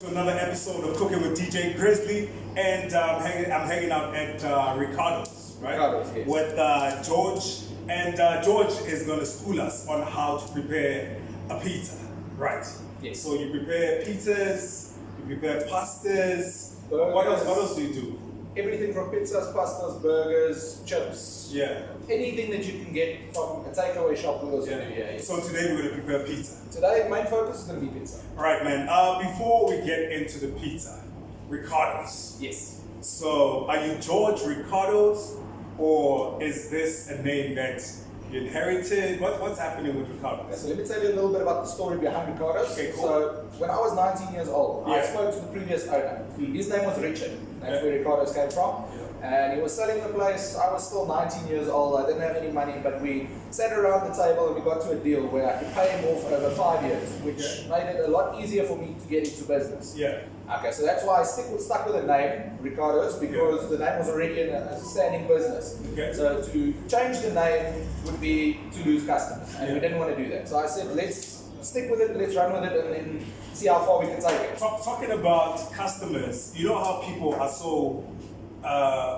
To another episode of Cooking with DJ Grizzly, and I'm hanging out at Ricardo's, right? Ricardo's, yes. With George, and George is going to school us on how to prepare a pizza, right? Yes. So you prepare pizzas, you prepare pastas. Burgers. What else do you do? Everything from pizzas, pastas, burgers, chips. Yeah. Anything that you can get from a takeaway shop we also do here. Yes. So today we're going to prepare pizza. Today, main focus is going to be pizza. All right, man. Before we get into the pizza, Ricardo's. Yes. So, are you George Ricardo's, or is this a name that you inherited? What's happening with Ricardo's? So let me tell you a little bit about the story behind Ricardo's. Okay, cool. So when I was 19 years old, I Yeah. spoke to the previous owner. His name was Richard. That's where Ricardo's came from. And he was selling the place. I was still 19 years old. I didn't have any money, but we sat around the table and we got to a deal where I could pay him off over 5 years, which made it a lot easier for me to get into business. Yeah. Okay, so that's why I stuck with the name Ricardo's, because the name was already a standing business. Okay. So to change the name would be to lose customers, and we didn't want to do that. So I said, let's stick with it, let's run with it, and then see how far we can take it. Talking about customers, you know how people are so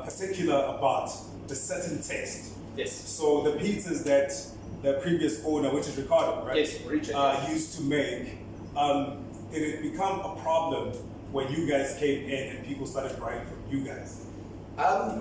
particular about the certain taste. Yes. So the pizzas that the previous owner, which is Ricardo, right? Yes, Richard. Used to make, did it become a problem when you guys came in and people started buying from you guys?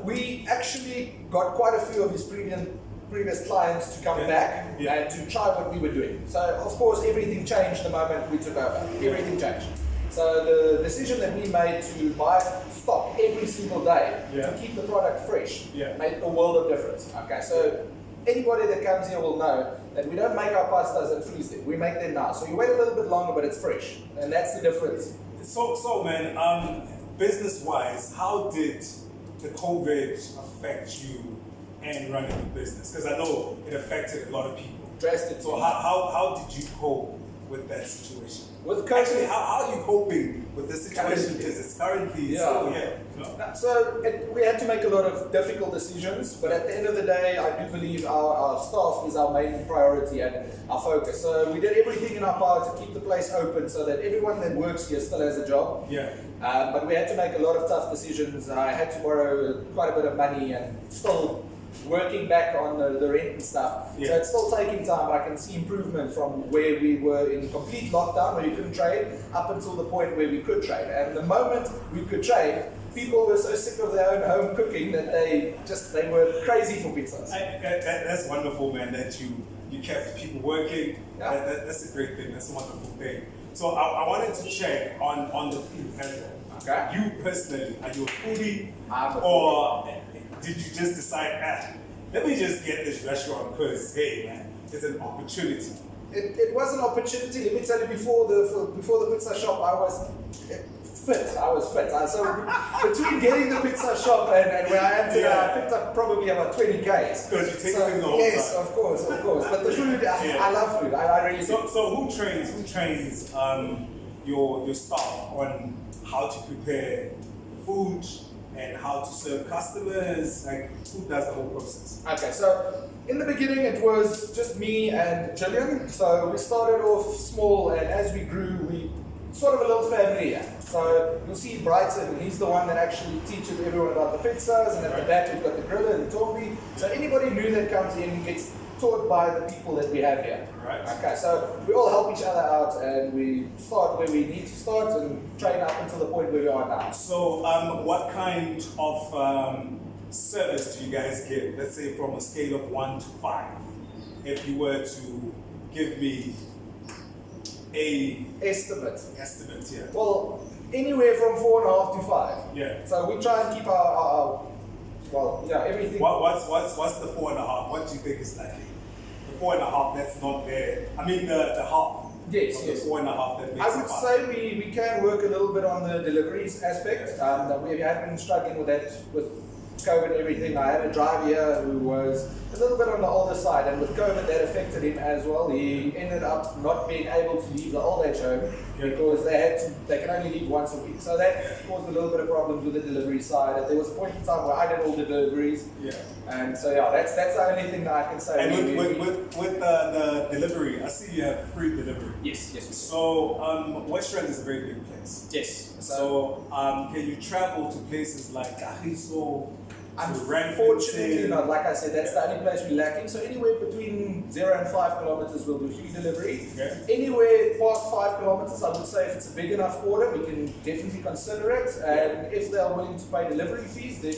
We actually got quite a few of his previous clients to come back and to try what we were doing. So of course everything changed the moment we took over. Everything changed. So the decision that we made to buy stock every single day to keep the product fresh made a world of difference. Okay, so anybody that comes here will know that we don't make our pastas and freeze them. We make them now. So you wait a little bit longer, but it's fresh, and that's the difference. So man, business-wise, how did the COVID affect you and running the business? Because I know it affected a lot of people. Drastic. So how did you cope with that situation? With COVID, actually, how are you coping with this situation? Because it's currently So we had to make a lot of difficult decisions, but at the end of the day, I do believe our staff is our main priority and our focus. So we did everything in our power to keep the place open so that everyone that works here still has a job. Yeah. But we had to make a lot of tough decisions. I had to borrow quite a bit of money and still working back on the rent and stuff. So it's still taking time, but I can see improvement from where we were in complete lockdown, where you couldn't trade, up until the point where we could trade. And the moment we could trade, people were so sick of their own home cooking that they were crazy for pizzas. That's wonderful, man, that you kept people working. Yeah. That's a great thing. That's a wonderful thing. So I wanted to check on the food as well. Okay. You personally, are you a foodie? I'm a or did you just decide, let me just get this restaurant because, hey, man, it's an opportunity? It was an opportunity. Let me tell you, before the pizza shop, I was fit. So between getting the pizza shop and where I am today, I picked up probably about 20 Ks. Because you take things all yes, time. of course. But the food, I love food. I really do. So who trains your staff on how to prepare food and how to serve customers? Like, who does the whole process? Okay, so in the beginning it was just me and Jillian. So we started off small, and as we grew, we sort of a little family here. So you'll see Brighton, he's the one that actually teaches everyone about the pizzas, and at the back we've got the griller and the Tombi. So anybody new that comes in gets taught by the people that we have here. Right. Okay, so we all help each other out, and we start where we need to start and train up until the point where we are now. So what kind of service do you guys give? Let's say from a scale of 1 to 5. If you were to give me a Estimate. yeah. Well, anywhere from 4.5 to 5. Yeah. So we try and keep our everything. What's the 4.5? What do you think is lacking? The 4.5 that's not there. I mean the half. Yes, of yes. The 4.5 that makes I would it 5. say we can work a little bit on the deliveries aspect. We have been struggling with that with COVID and everything, I had a driver here who was a little bit on the older side, and with COVID that affected him as well. He ended up not being able to leave the old age home because they can only leave once a week. So that caused a little bit of problems with the delivery side. And there was a point in time where I did all the deliveries. Yeah. And so that's the only thing that I can say. And with the delivery, I see you have free delivery. Yes. So Westland is a very big place. Yes. So can you travel to places like Kagiso? Unfortunately not. Like I said, that's the only place we're lacking. So anywhere between 0 and 5 kilometers we'll do free delivery. Okay. Anywhere past 5 kilometers, I would say if it's a big enough order, we can definitely consider it. And if they are willing to pay delivery fees, then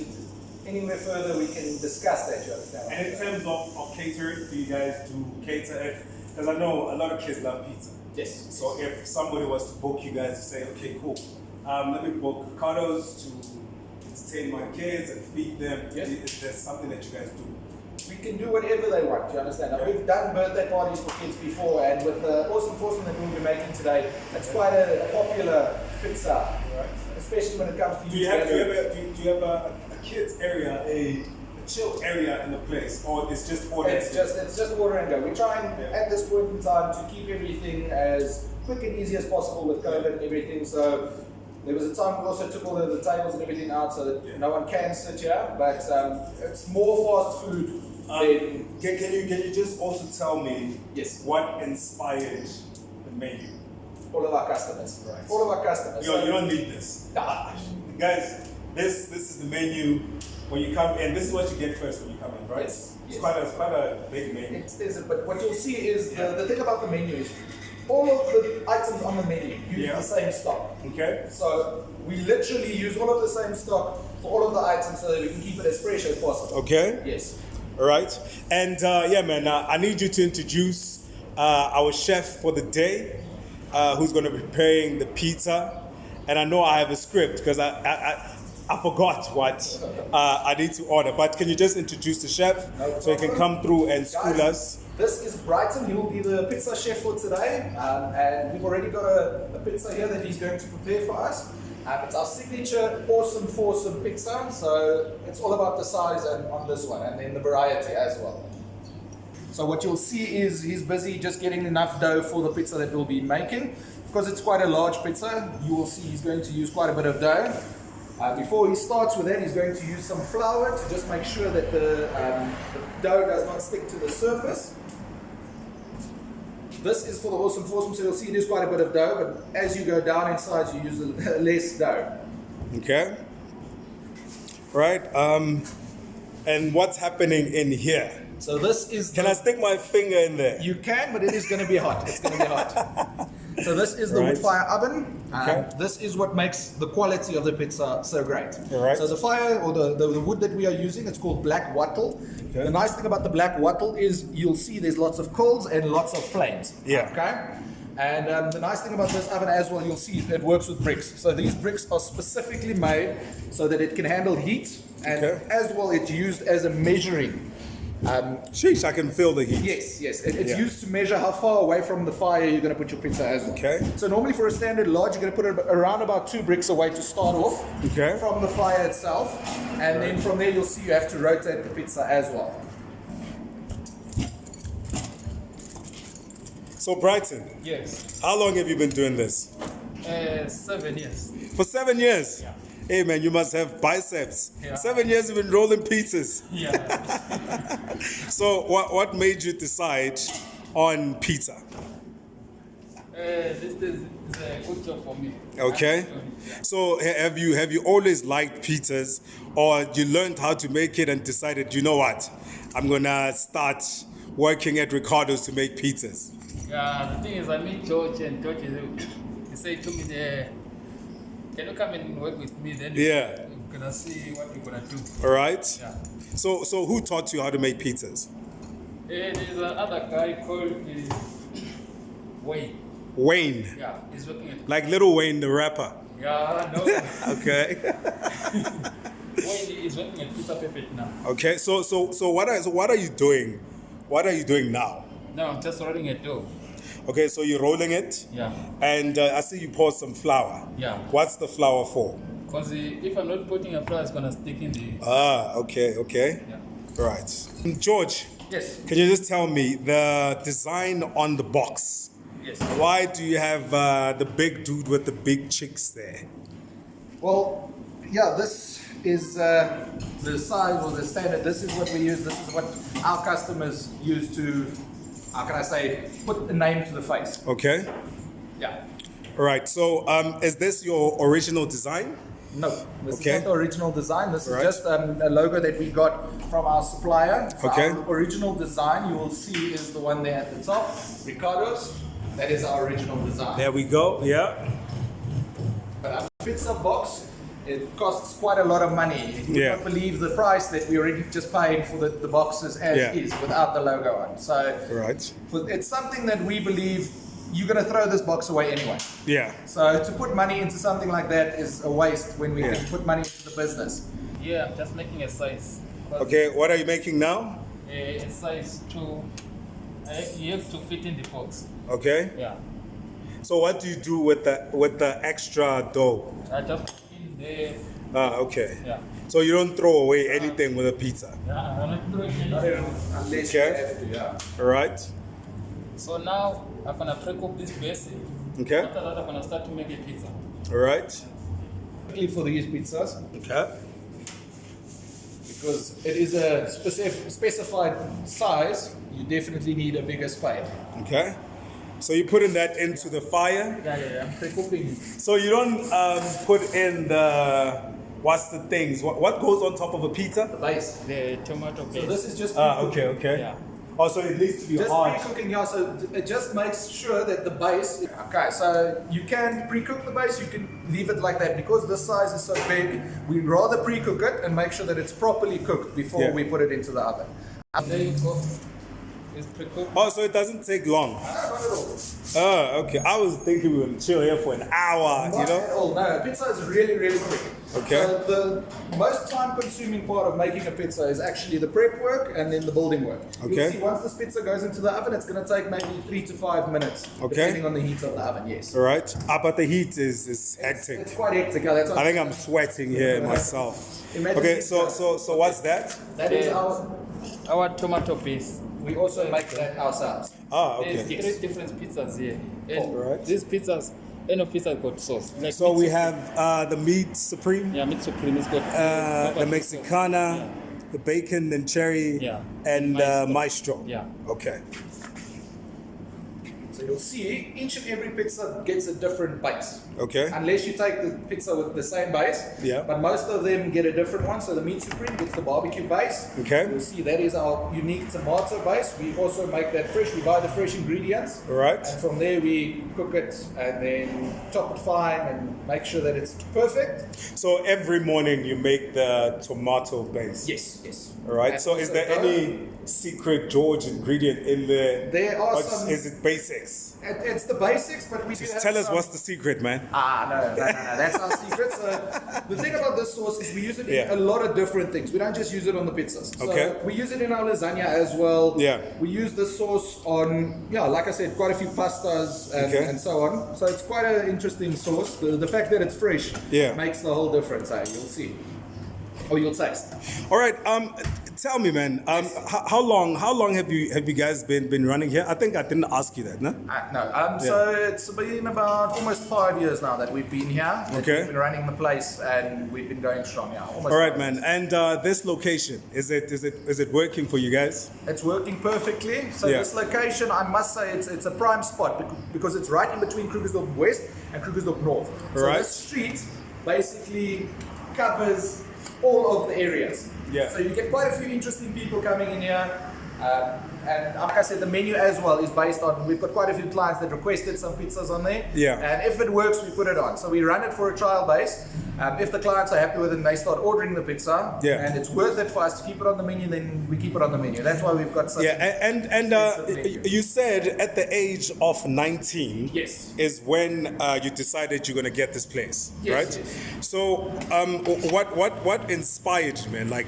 anywhere further we can discuss that. You understand? And in terms of catering, do you guys do cater? Because I know a lot of kids love pizza. Yes. So if somebody was to book you guys to say, okay, cool, let me book Ricardo's to entertain my kids and feed them. Yes. Is there something that you guys do? We can do whatever they want, you understand? Now, we've done birthday parties for kids before, and with the awesome foursome that we'll be making today, it's quite a popular pizza, right? Especially when it comes to do you have a kids area, a chill area in the place, or it's just order? It's just order and go. We try and at this point in time to keep everything as quick and easy as possible with COVID and everything. So there was a time we also took all the tables and everything out so that no one can sit here, but it's more fast food. Can you just also tell me what inspired the menu? All of our customers. Right. All of our customers. You don't need this. Guys, this is the menu when you come in. This is what you get first when you come in, right? Yes. It's quite a big menu. But what you'll see is the thing about the menu is all of the items on the menu use the same stock. Okay. So we literally use all of the same stock for all of the items so that we can keep it as fresh as possible. Okay. Yes. All right. And I need you to introduce our chef for the day, who's going to be preparing the pizza. And I know I have a script because I forgot what I need to order. But can you just introduce the chef so he can come through and school us? This is Brighton. He will be the pizza chef for today. And we've already got a pizza here that he's going to prepare for us. It's our signature awesome foursome pizza. So it's all about the size and on this one, and then the variety as well. So what you'll see is he's busy just getting enough dough for the pizza that we'll be making. Because it's quite a large pizza, you will see he's going to use quite a bit of dough. Before he starts with that, he's going to use some flour to just make sure that the dough does not stick to the surface. This is for the awesome foursome, so you'll see there's quite a bit of dough, but as you go down in size, you use less dough. Okay. Right. And what's happening in here? So this is. Can I stick my finger in there? You can, but it is going to be hot. It's going to be hot. So this is the wood fire oven. This is what makes the quality of the pizza so great. Right. So the fire or the wood that we are using, it's called black wattle. Okay. The nice thing about the black wattle is you'll see there's lots of coals and lots of flames. Yeah. Okay. And the nice thing about this oven as well, you'll see it works with bricks. So these bricks are specifically made so that it can handle heat, and as well it's used as a measuring. Sheesh, I can feel the heat. Yes. It's used to measure how far away from the fire you're going to put your pizza as well. Okay. So normally for a standard large, you're going to put it around about 2 bricks away to start off from the fire itself. And then from there you'll see you have to rotate the pizza as well. So Brighton. Yes. How long have you been doing this? 7 years. For 7 years? Yeah. Hey man, you must have biceps. Yeah. 7 years you've been rolling pizzas. Yeah. So what made you decide on pizza? This is a good job for me. Okay. So have you always liked pizzas, or you learned how to make it and decided, you know what, I'm gonna start working at Ricardo's to make pizzas? Yeah, the thing is I meet George, and George he said to me can you come and work with me? Then you're gonna see what you're gonna do. All right. Yeah. So who taught you how to make pizzas? There's another guy called Wayne. Wayne. Yeah, he's working at. Like Little Wayne, the rapper. Yeah, no. Okay. Wayne is working at Pizza Perfect now. Okay. So what are you doing? What are you doing now? No, I'm just rolling a dough. Okay, so you're rolling it. Yeah. And I see you pour some flour. Yeah. What's the flour for? Because if I'm not putting a flour, it's gonna stick in the. Ah, okay. Yeah. Right. George, Yes. can you just tell me the design on the box? Yes. Why do you have the big dude with the big chicks there? Well, yeah, this is the size or the standard. This is what we use. This is what our customers use to, how can I say, put a name to the face. Okay. Yeah. All right. So, is this your original design? No, this Okay. is not the original design. This Right. is just a logo that we got from our supplier. So Okay. Our original design, you will see, is the one there at the top, Ricardo's. That is our original design. There we go. Yeah. But our pizza box, it costs quite a lot of money. You Yeah. can't believe the price that we already just paid for the boxes as Yeah. is without the logo on. So Right. it's something that we believe you're going to throw this box away anyway. Yeah. So to put money into something like that is a waste when we Yeah. can put money into the business. Yeah, I'm just making a size. Okay. What are you making now? A size to. You have to fit in the box. Okay. Yeah. So, what do you do with the extra dough? I just put in there. Ah, okay. Yeah. So you don't throw away anything with a pizza. Yeah, I'm not doing Not anything. even unless Okay. you have to, yeah. All right. So now I'm gonna pre-cook this basic. Okay. After that, I'm gonna start to make a pizza. All right. Particularly for these pizzas, Okay. because it is a specified size, you definitely need a bigger spade. Okay. So you're putting that into the fire. Yeah. I'm pre-cooking. So you don't put in the what's the things? What goes on top of a pizza? The base. The tomato paste. So this is just Ah, pre-cooking. okay. Yeah. Oh, so it needs to be Just hard. pre-cooking, yeah, so it just makes sure that the base... Okay, so you can pre-cook the base, you can leave it like that. Because this size is so big, we'd rather pre-cook it and make sure that it's properly cooked before Yeah. we put it into the oven. There you go. It's pre-cooked. Oh, so it doesn't take long. Not at all. Oh, okay. I was thinking we would chill here for an hour, you Not know? at all, no. Pizza is really, really quick. Okay. So the most time-consuming part of making a pizza is actually the prep work and then the building work. Okay. You'll see once this pizza goes into the oven, it's going to take maybe 3 to 5 minutes, Okay. depending on the heat of the oven, yes. All right. But the heat is It's hectic. quite hectic. Yeah, that's I think I'm sweating here myself. Imagine Okay, this so what's that? that is Our tomato paste. we also make that ourselves. Ah, There's okay. three different pizzas here. And Alright. these pizzas, any pizza got sauce. Like So meat we supreme. have the meat supreme, Yeah, meat supreme. It's got the Mexicana, the bacon and cherry, Yeah. and maestro. Yeah. Okay. So you'll see each and every pizza gets a different base. Okay. Unless you take the pizza with the same base. Yeah. But most of them get a different one. So the meat supreme gets the barbecue base. Okay. You'll see that is our unique tomato base. We also make that fresh. We buy the fresh ingredients. All right. And from there we cook it and then chop it fine and make sure that it's perfect. So every morning you make the tomato base. Yes, yes. All right. And So is also there dough. any secret George ingredient in there? There are Or some. is it basics? It's the basics, but we do Just have tell us some- what's the secret, man. No, that's our secret. So the thing about this sauce is we use it Yeah. in a lot of different things. We don't just use it on the pizzas. So Okay. we use it in our lasagna as well. Yeah. We use this sauce on, like I said, quite a few pastas and, Okay. and so on. So it's quite an interesting sauce. The fact that it's fresh Yeah. makes the whole difference. You'll see. Or you'll taste. All right. Tell me, man. How long have you guys been running here? I think I didn't ask you that, no? No. So it's been about almost 5 years now that we've been here. That Okay. We've been running the place and we've been going strong. Yeah. Almost All right, 5 man. years. And this location, is it working for you guys? It's working perfectly. So Yeah. this location, I must say, it's a prime spot because it's right in between Krugersdorp West and Krugersdorp North. So Right. this street basically covers all of the areas. Yeah. So you get quite a few interesting people coming in here. And like I said, the menu as well is based on, we've got quite a few clients that requested some pizzas on there. Yeah. And if it works, we put it on. So we run it for a trial base. If the clients are happy with it and they start ordering the pizza, Yeah. and it's worth it for us to keep it on the menu, then we keep it on the menu. That's why we've got such Yeah, and extensive menu. you said at the age of 19 Yes. is when you decided you're gonna get this place, Yes, right? yes. So what inspired you, man? Like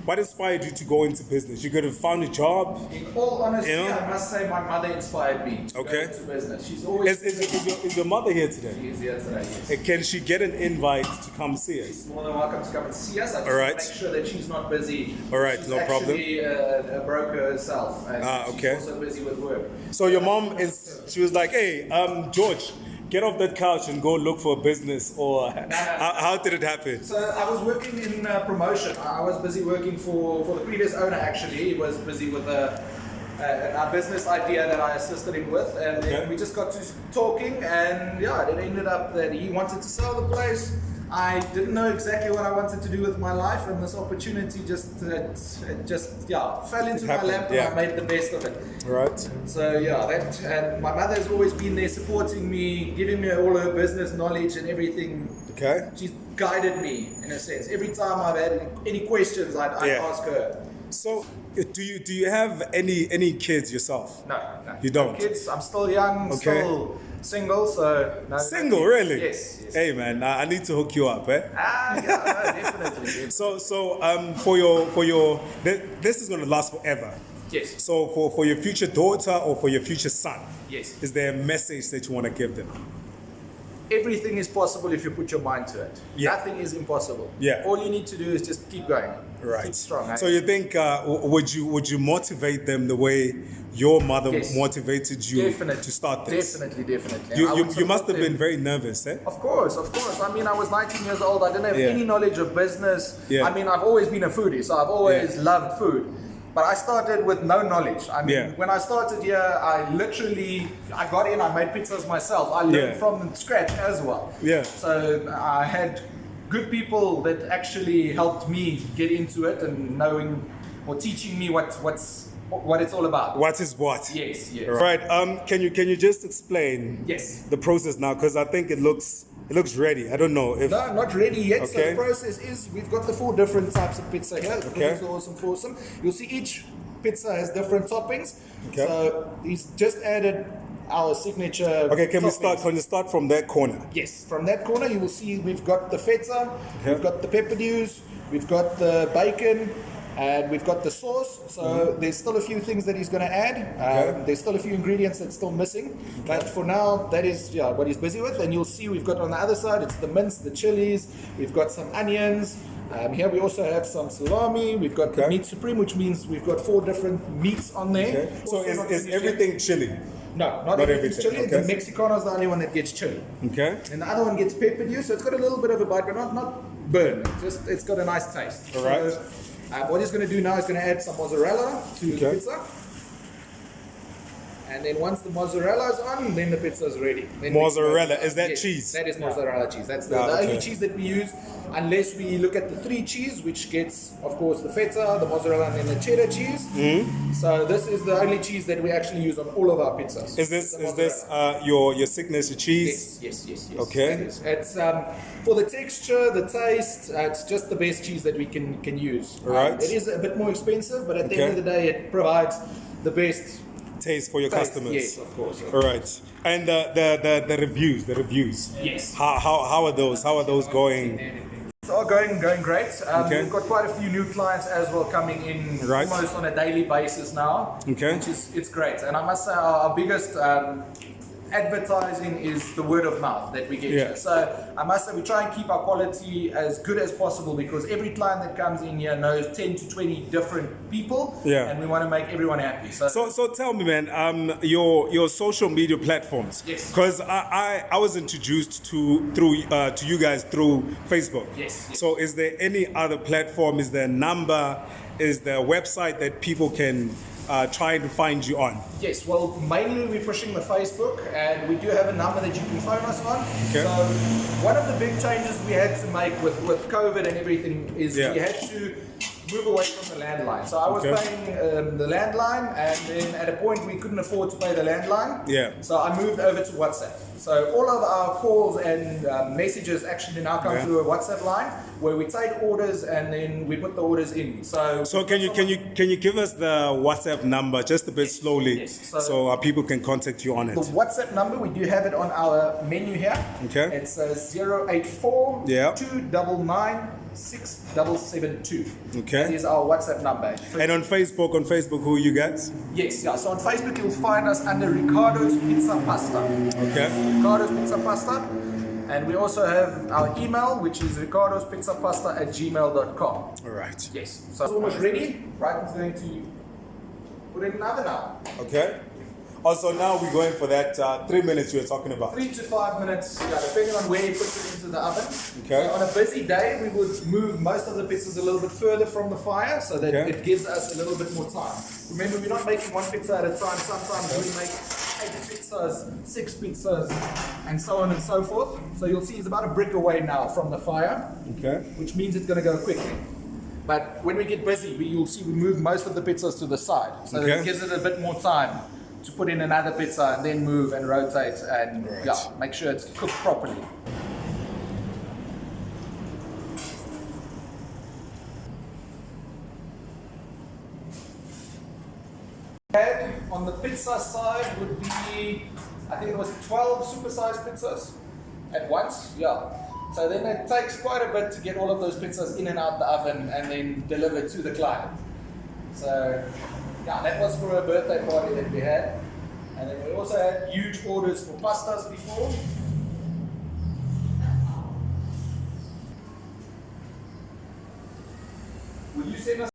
What inspired you to go into business? You could have found a job. In all honesty, You know? I must say my mother inspired me to Okay. go into business. She's always... Is your mother here today? She is here today, yes. Can she get an invite to come see us? She's more than welcome to come and see us. I just All want right. to make sure that she's not busy. All right, she's no problem. actually a broker herself. And okay. She's also busy with work. So your mom she was like, hey, George, get off that couch and go look for a business, or how did it happen? So I was working in promotion. I was busy working for the previous owner, actually. He was busy with a business idea that I assisted him with, and then we just got to talking, and yeah, it ended up that he wanted to sell the place. I didn't know exactly what I wanted to do with my life, and this opportunity just fell into my lap, and I made the best of it. Right. So yeah, and my mother has always been there supporting me, giving me all her business knowledge and everything. Okay. She's guided me in a sense. Every time I've had any questions, I'd ask her. So, do you have any kids yourself? No. You don't? No kids. I'm still young, still single, so no. Single, really? Yes. Hey man, I need to hook you up, eh? Definitely. So for your this is gonna last forever. Yes. So for your future daughter or for your future son, Yes. is there a message that you want to give them? Everything is possible if you put your mind to it. Yeah. Nothing is impossible. Yeah. All you need to do is just keep going. Right. Keep strong. Eh? So you think would you motivate them the way your mother motivated you Definitely. to start this? Definitely. You must have been very nervous, eh? Of course. I mean, I was 19 years old. I didn't have any knowledge of business. Yeah. I mean, I've always been a foodie, so I've always loved food. But I started with no knowledge. I mean, when I started here, I got in, I made pizzas myself. I learned from scratch as well. Yeah. So I had good people that actually helped me get into it and knowing or teaching me what it's all about. What is what? Yes. Right. Can you just explain the process now? Because I think it looks ready. I don't know if... No, not ready yet. Okay. So the process is, we've got the 4 different types of pizza here. Okay. It's awesome. You'll see each pizza has different toppings. Okay. So he's just added our signature Okay, can toppings. you start from that corner? Yes, from that corner you will see we've got the feta, we've got the pepperdews, we've got the bacon, and we've got the sauce. So there's still a few things that he's going to add. There's still a few ingredients that's still missing. But for now, that is what he's busy with. And you'll see we've got on the other side, it's the mince, the chilies. We've got some onions. Here we also have some salami. We've got the meat supreme, which means we've got 4 different meats on there. Okay. So is everything chili? No, not everything's chili. Okay. The Mexicano is the only one that gets chili. Okay. And the other one gets pepperdew, so it's got a little bit of a bite, but not burn. It's got a nice taste. All right. So, what he's going to do now is going to add some mozzarella to the pizza. And then once the mozzarella is on, then the pizza is ready. Then Mozzarella, is that cheese? That is mozzarella cheese. That's the only cheese that we use, unless we look at the 3 cheese, which gets, of course, the feta, the mozzarella, and then the cheddar cheese. So this is the only cheese that we actually use on all of our pizzas. Is this your signature cheese? Yes. Okay. It's for the texture, the taste. It's just the best cheese that we can use. Right. It is a bit more expensive, but at the end of the day, it provides the best taste for your customers. Yes, of course. All right. And the reviews. Yes. How are those? How are those going? It's all going great. We've got quite a few new clients as well coming in almost on a daily basis now. Okay. Which is it's great. And I must say our biggest advertising is the word of mouth that we get here. So I must say we try and keep our quality as good as possible, because every client that comes in here knows 10 to 20 different people, and we want to make everyone happy. So tell me, man, your social media platforms. Yes. Because I was introduced to you guys through Facebook. Yes. So is there any other platform? Is there a number? Is there a website that people can trying to find you on? Yes, well, mainly we're pushing the Facebook, and we do have a number that you can phone us on. Okay. So one of the big changes we had to make with COVID and everything is we had to move away from the landline. So I was paying the landline, and then at a point we couldn't afford to pay the landline. Yeah. So I moved over to WhatsApp. So all of our calls and messages actually now come through a WhatsApp line where we take orders and then we put the orders in. So can you give us the WhatsApp number just a bit slowly, Yes. so our people can contact you on it? the WhatsApp number, we do have it on our menu here. Okay. It's 084 Yeah. 299 6772. Okay. That is our WhatsApp number. So And on Facebook, who are you guys? yes, yeah. So on Facebook, you'll find us under Ricardo's Pizza Pasta. Okay. Ricardo's Pizza Pasta. And we also have our email, which is ricardospizzapasta@gmail.com. All right. Yes. So it's almost ready. Right, it's going to put it in the oven now. Okay. Also, now we're going for that 3 minutes you were talking about. 3 to 5 minutes, depending on where you put it into the oven. Okay. So on a busy day, we would move most of the pizzas a little bit further from the fire so that it gives us a little bit more time. Remember, we're not making one pizza at a time. Sometimes we make 8 pizzas, 6 pizzas, and so on and so forth. So you'll see it's about a brick away now from the fire, Okay. which means it's going to go quickly. But when we get busy, you'll see we move most of the pizzas to the side. So that it gives it a bit more time to put in another pizza and then move and rotate and make sure it's cooked properly. On the pizza side would be, I think it was 12 supersized pizzas at once, So then it takes quite a bit to get all of those pizzas in and out the oven and then delivered to the client. So that was for a birthday party that we had. And then we also had huge orders for pastas before. Will you send us